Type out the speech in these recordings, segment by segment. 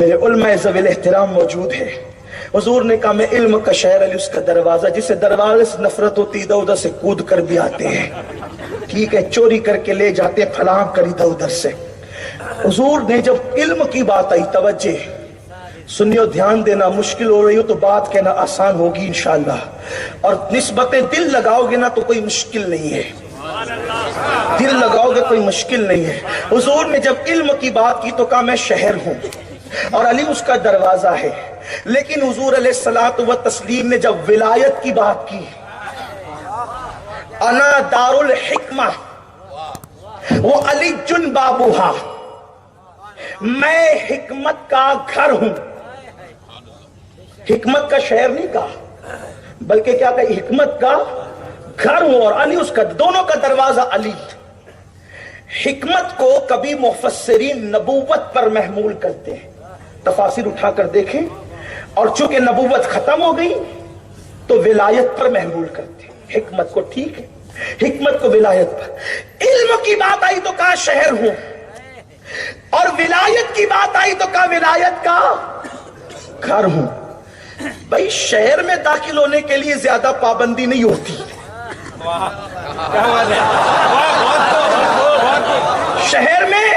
میرے علماء ذویل احترام موجود ہے. حضور نے کہا میں علم کا شہر علی اس کا دروازہ، جسے دروازے سے نفرت ہوتی ادھر ادھر سے کود کر بھی آتے ہیں، ٹھیک ہے، چوری کر کے لے جاتے ہیں پھلانگ کر ادھر ادھر سے. حضور نے جب علم کی بات آئی، توجہ سنیو، دھیان دینا، مشکل ہو رہی ہو تو بات کہنا آسان ہوگی انشاءاللہ، اور نسبت دل لگاؤ گے نا تو کوئی مشکل نہیں ہے، دل لگاؤ گے کوئی مشکل نہیں ہے. حضور نے جب علم کی بات کی تو کہا میں شہر ہوں اور علی اس کا دروازہ ہے. لیکن حضور علیہ الصلوۃ والتسلیم نے جب ولایت کی بات کی، انا دار الحکمہ وہ علی جن بابوہا، میں حکمت کا گھر ہوں. حکمت کا شہر نہیں کہا بلکہ کیا کہا، حکمت کا گھر ہوں، اور علی اس کا، دونوں کا دروازہ علی. حکمت کو کبھی مفسرین نبوت پر محمول کرتے ہیں، تفاسیر اٹھا کر دیکھیں، اور چونکہ نبوت ختم ہو گئی تو ولایت پر محمول کرتے ہیں حکمت کو. ٹھیک ہے، حکمت کو ولایت پر. علم کی بات آئی تو کہا شہر ہوں، اور ولایت کی بات آئی تو کہا ولایت کا گھر ہوں. بھائی شہر میں داخل ہونے کے لیے زیادہ پابندی نہیں ہوتی. شہر میں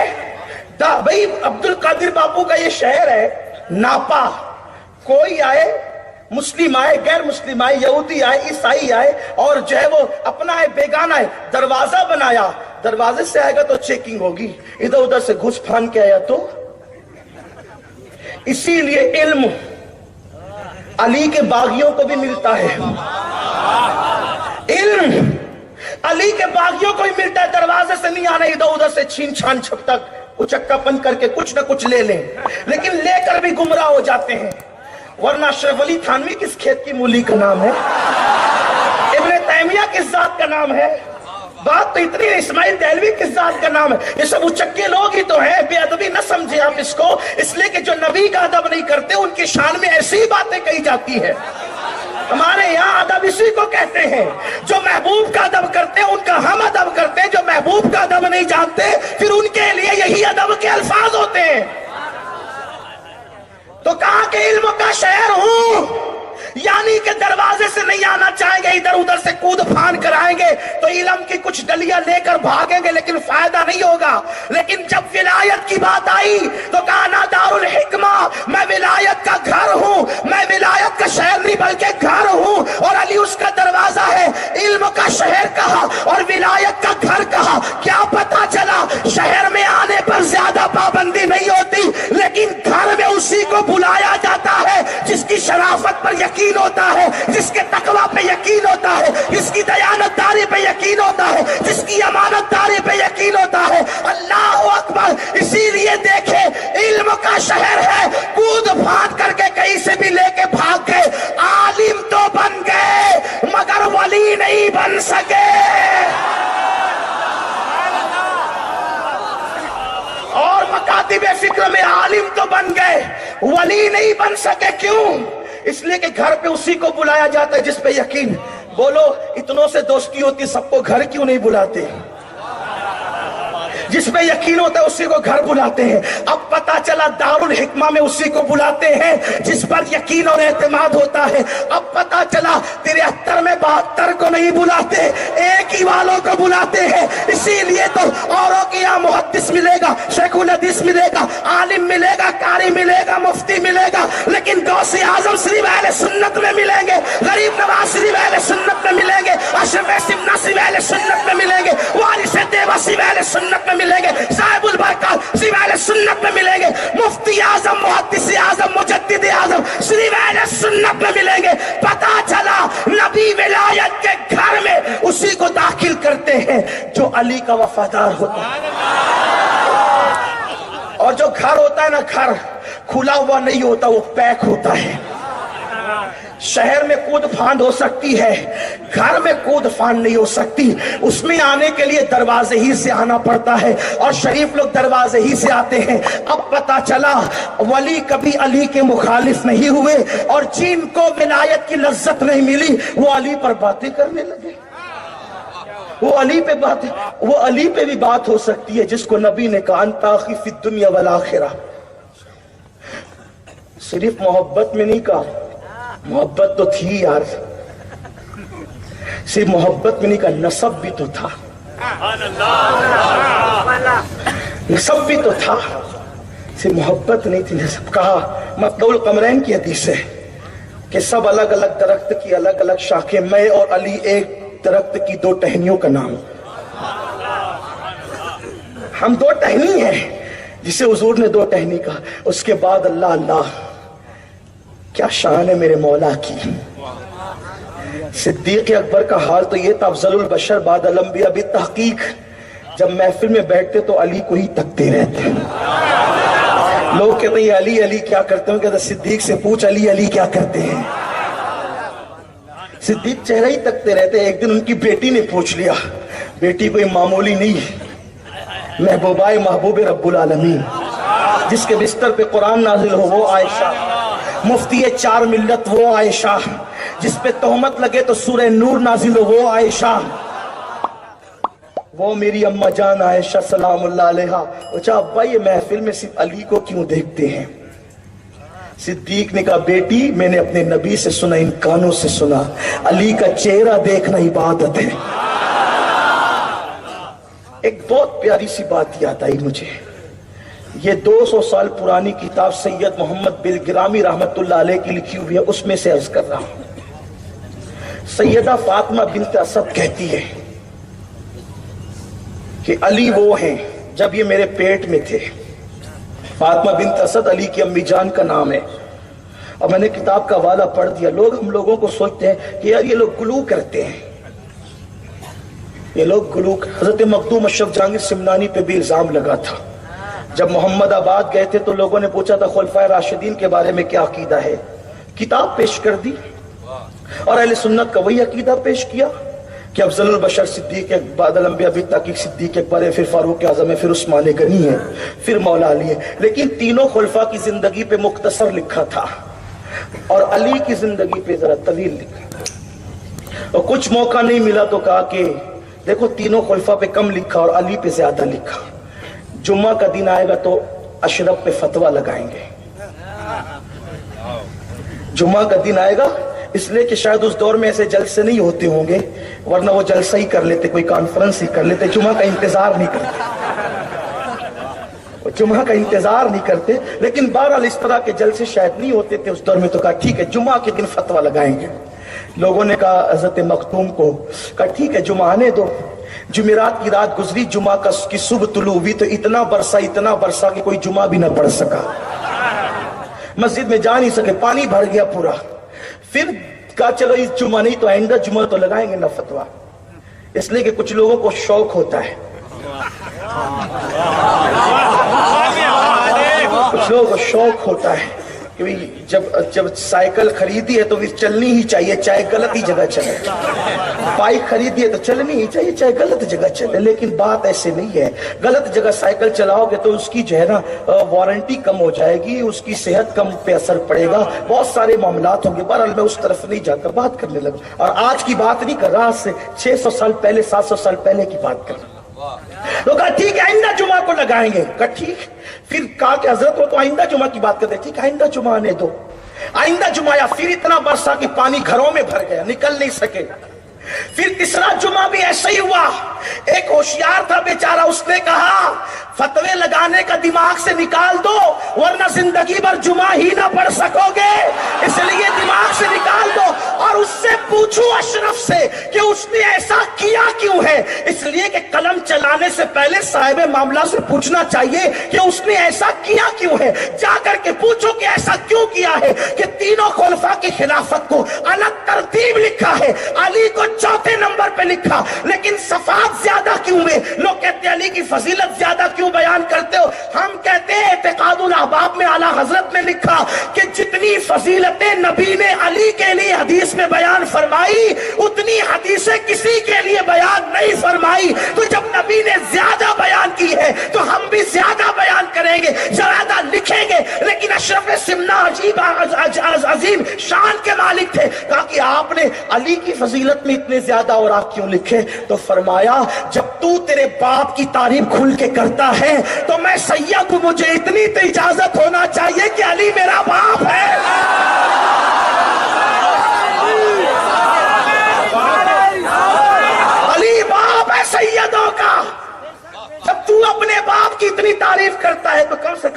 بھائی عبد القادر باپو کا یہ شہر ہے ناپا، کوئی آئے، مسلم آئے، غیر مسلم آئے، یہودی آئے، عیسائی آئے، اور جو ہے وہ اپنا ہے بیگانہ ہے، دروازہ بنایا، دروازے سے آئے گا تو چیکنگ ہوگی، ادھر ادھر سے گھس پھان کے آیا تو. اسی لیے علم علی کے باغیوں کو بھی ملتا ہے، علم علی کے باغیوں کو بھی ملتا ہے. دروازے سے نہیں آنا، ادھر ادھر سے چھین چھان چھپ تک اچکا پن کر کے کچھ نہ کچھ لے لیں، لیکن لے کر بھی گمراہ ہو جاتے ہیں. ورنہ اشرف علی تھانوی کس کھیت کی مولی کا نام ہے، ابن تیمیہ کس ذات کا نام ہے، بات تو اتنی ہے، اسماعیل دہلوی کس ذات کا نام ہے. یہ سب اچکے لوگ ہی تو ہیں. بے ادبی نہ سمجھے آپ اس کو، اس لیے کہ جو نبی کا ادب نہیں کرتے ان کی شان میں ایسی باتیں کہی جاتی ہے. ہمارے یہاں ادب اسی کو کہتے ہیں، جو محبوب کا ادب کرتے ہیں ان کا ہم ادب کرتے ہیں، جو محبوب کا ادب نہیں جانتے پھر ان کے لیے یہی ادب کے الفاظ ہوتے ہیں. تو کہا کہ علم کا شہر ہوں، یعنی کہ دروازے سے نہیں آنا چاہیں گے، ادھر ادھر سے کود پھان کر آئیں گے تو علم کی کچھ ڈلیاں لے کر بھاگیں گے لیکن فائدہ نہیں ہوگا. لیکن جب ولایت کی بات آئی تو کہا نا دار الحکمہ، میں ولایت کا گھر ہوں، میں ولایت کا شہر نہیں بلکہ گھر ہوں، اور علی اس کا دروازہ ہے. علم کا شہر کہا اور ولایت کا گھر کہا. کیا پتا چلا، شہر میں آنے پر زیادہ پابندی نہیں ہوتی، لیکن گھر میں اسی کو بلایا جاتا ہے جس کی شرافت پر یقین ہوتا ہے، جس کے تقوی پہ یقین ہوتا ہے، جس کی دیانت داری پہ یقین ہوتا ہے، جس کی امانت داری پہ یقین ہوتا ہے. اللہ اکبر. اسی لیے دیکھیں، علم کا شہر ہے، کود پھاند کر کے کہیں سے بھی لے کے بھاگ گئے. عالم تو بن گئے مگر ولی نہیں بن سکے. اور مکاتب فکر میں عالم تو بن گئے، ولی نہیں بن سکے. کیوں؟ اس لیے کہ گھر پہ اسی کو بلایا جاتا ہے جس پہ یقین. بولو، اتنوں سے دوستی ہوتی، سب کو گھر کیوں نہیں بلاتے؟ جس پہ یقین ہوتا ہے اسی کو گھر بلاتے ہیں. اب پتا چلا دار الحکمہ میں اسی کو بلاتے ہیں جس پر یقین اور اعتماد ہوتا ہے. اب پتا چلا 73 میں 72 کو نہیں بلاتے، ایک ہی والوں کو بلاتے ہیں. اسی لیے تو اوروں کے یہاں محدث ملے گا، شیخ الحدیث ملے گا، عالم ملے گا، قاری ملے گا، مفتی ملے گا، لیکن غوث اعظم صرف اہل سنت میں ملیں گے، غریب نواز صرف اہل سنت میں ملیں گے، اشرف سمنا صرف اہل سنت میں ملیں گے، وارث دیوا صرف اہل سنت میں ملیں گے، صاحب البرکات صرف اہل سنت میں ملیں گے، مفتی اعظم، محدث اعظم، مجدد اعظم صرف اہل سنت میں ملیں گے. پتا چلا نبی ولایت کے گھر میں اسی کو داخل کرتے ہیں جو علی کا وفادار ہوتا ہے. اور جو گھر ہوتا ہے نا، گھر کھلا ہوا نہیں ہوتا، وہ پیک ہوتا ہے. شہر میں کود پھاند ہو سکتی ہے، گھر میں کود پھاند نہیں ہو سکتی. اس میں آنے کے لیے دروازے ہی سے آنا پڑتا ہے، اور شریف لوگ دروازے ہی سے آتے ہیں. اب پتا چلا ولی کبھی علی کے مخالف نہیں ہوئے، اور جن کو ولایت کی لذت نہیں ملی وہ علی پر باتیں کرنے لگے. وہ علی پہ بھی بات ہو سکتی ہے جس کو نبی نے کہا انت اخی فی الدنیا والآخرہ. صرف محبت میں نہیں کہا، محبت تو تھی یار، صرف محبت میں نہیں کہا، نسب بھی تو تھا، نسب بھی تو تھا، صرف محبت نہیں تھی، نسب کہا۔ مطلب القمرین کی حدیث ہے کہ سب الگ الگ درخت کی الگ الگ شاخیں، میں اور علی ایک درخت کی دو ٹہنیوں کا نام، ہم دو ٹہنی ہیں، جسے حضور نے دو ٹہنی کہا۔ اس کے بعد اللہ اللہ، کیا شان ہے میرے مولا کی۔ صدیق اکبر کا حال تو یہ تھا، افضل البشر بعد الانبیاء بالتحقیق، جب محفل میں بیٹھتے تو علی کو ہی تکتے رہتے۔ لوگ کہتے ہیں علی علی کیا کرتے ہیں، کہتے صدیق سے پوچھ علی علی کیا کرتے ہیں۔ صدیق چہرہ ہی تکتے رہتے۔ ایک دن ان کی بیٹی نے پوچھ لیا، بیٹی کوئی معمولی نہیں، محبوبائے محبوب رب العالمین، جس کے بستر پہ قرآن نازل ہو وہ عائشہ، مفتی چار ملت وہ عائشہ، جس پہ تہمت لگے تو سورہ نور نازل ہو وہ عائشہ، وہ میری اماں جان عائشہ سلام اللہ علیہا۔ اچھا ابا یہ محفل میں صرف علی کو کیوں دیکھتے ہیں؟ صدیق نے کہا بیٹی میں نے اپنے نبی سے سنا، ان کانوں سے سنا، علی کا چہرہ دیکھنا عبادت ہے۔ ایک بہت پیاری سی بات یاد آئی مجھے، یہ 200 سال پرانی کتاب سید محمد بن گرامی رحمت اللہ علیہ کی لکھی ہوئی ہے، اس میں سے عرض کر رہا ہوں۔ سیدہ فاطمہ بنت اسد کہتی ہے کہ علی وہ ہیں جب یہ میرے پیٹ میں تھے، فاطمہ بنت اسد علی کی امی جان کا نام ہے، اور میں نے کتاب کا حوالہ پڑھ دیا۔ ہم لوگوں کو سوچتے ہیں کہ یار یہ لوگ گلو کرتے ہیں، یہ لوگ گلو۔ حضرت مخدوم اشرف جہانگیر سمنانی پہ بھی الزام لگا تھا، جب محمد آباد گئے تھے تو لوگوں نے پوچھا تھا خلفائے راشدین کے بارے میں کیا عقیدہ ہے، کتاب پیش کر دی اور اہل سنت کا وہی عقیدہ پیش کیا کہ افضل البشر صدیق بعد الانبیاء بالتحقیق صدیق اکبر ہے، پھر فاروق اعظم ہے، پھر عثمان غنی ہے، پھر مولا علی ہے۔ لیکن تینوں خلفاء کی زندگی پہ مختصر لکھا تھا اور علی کی زندگی پہ ذرا طویل لکھا، اور کچھ موقع نہیں ملا تو کہا کہ دیکھو تینوں خلفاء پہ کم لکھا اور علی پہ زیادہ لکھا، جمعہ کا دن آئے گا تو اشرف پہ فتویٰ لگائیں گے، جمعہ کا دن آئے گا، اس لیے کہ شاید اس دور میں ایسے جلسے نہیں ہوتے ہوں گے، ورنہ وہ جلسہ ہی کر لیتے، کوئی کانفرنس ہی کر لیتے، جمعہ کا انتظار نہیں کرتے، جمعہ کا انتظار نہیں کرتے۔ لیکن بہرحال اس طرح کے جلسے شاید نہیں ہوتے تھے اس دور میں، تو کہا ٹھیک ہے جمعہ کے دن فتویٰ لگائیں گے۔ لوگوں نے کہا حضرت مختوم کو، کہا ٹھیک ہے جمعہ آنے دو۔ جمعرات کی رات گزری، جمعہ کی صبح طلوع ہوئی تو اتنا برسا کہ کوئی جمعہ بھی نہ پڑھ سکا، مسجد میں جا نہیں سکے، پانی بھر گیا پورا۔ پھر کہا چلو اس جمعہ نہیں تو آئندہ جمعہ تو لگائیں گے نا فتویٰ، اس لیے کہ کچھ لوگوں کو شوق ہوتا ہے، کچھ لوگوں کو شوق ہوتا ہے کہ جب سائیکل خریدی ہے تو پھر چلنی ہی چاہیے چاہے غلط ہی جگہ چلے، بائک خریدی ہے تو چلنی ہی چاہیے چاہے غلط جگہ چلے۔ لیکن بات ایسے نہیں ہے، غلط جگہ سائیکل چلاؤ گے تو اس کی جو ہے نا وارنٹی کم ہو جائے گی، اس کی صحت کم پہ اثر پڑے گا، بہت سارے معاملات ہوں گے۔ بہرحال میں اس طرف نہیں جا کر بات کرنے لگا، اور آج کی بات نہیں کر رہا، آج سے 600 سال پہلے 700 سال پہلے کی بات کر رہا۔ تو کہا ٹھیک ہے آئندہ جمعہ کو لگائیں گے، کہا ٹھیک۔ پھر کہا کہ حضرت وہ تو آئندہ جمعہ کی بات کرتے، ٹھیک آئندہ جمعہ آنے دو۔ آئندہ جمعہ یا پھر اتنا برسا کہ پانی گھروں میں بھر گیا، نکل نہیں سکے۔ پھر تیسرا جمعہ بھی ایسا ہی ہوا، ایک ہوشیار تھا بیچارہ، اس نے کہا فتوے لگانے کا دماغ سے نکال دو ورنہ زندگی بھر جمعہ ہی نہ پڑھ سکو گے، اس لیے دماغ سے نکال دو اور اس سے پوچھو اشرف سے کہ اس نے ایسا کیا کیوں ہے، اس لیے کہ قلم چلانے سے پہلے صاحب معاملہ سے پوچھنا چاہیے کہ اس نے ایسا کیا کیوں ہے، جا کر کے پوچھو کہ ایسا کیوں کیا ہے کہ تینوں خلفاء کی خلافت کو الگ ترتیب لکھا ہے، علی کو چوتھے نمبر پہ لکھا، لیکن صفات زیادہ کیوں ہوئے؟ لوگ کہتے ہیں علی کی فضیلت زیادہ کیوں بیان کرتے ہو؟ ہم کہتے ہیں اعتقاد الاحباب میں اعلیٰ حضرت نے لکھا کہ جتنی فضیلتیں نبی نے علی کے لیے حدیث میں بیان فرمائی اتنی حدیثیں کسی کے لیے بیان نہیں فرمائی، تو جب نبی نے زیادہ بیان کی ہے تو ہم بھی زیادہ بیان کریں گے، زیادہ لکھیں گے۔ لیکن اشرف سمنا عظیم شان کے مالک تھے، کہا کہ آپ نے علی کی فضیلت میں اتنے زیادہ اور آپ کیوں لکھے؟ تو فرمایا جب تو تیرے باپ کی تعریف کھل کے کرتا ہے تو میں سید کو مجھے اتنی تو اجازت ہونا چاہیے کہ علی میرا باپ ہے۔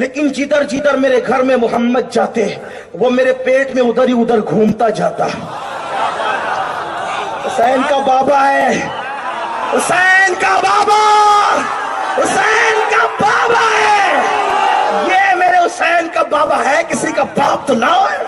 لیکن جدھر جدھر میرے گھر میں محمد جاتے وہ میرے پیٹ میں ادھر ہی ادھر گھومتا جاتا. حسین کا بابا ہے, حسین کا بابا, حسین کا بابا ہے. یہ میرے حسین کا بابا ہے, کسی کا باپ تو نہ ہے.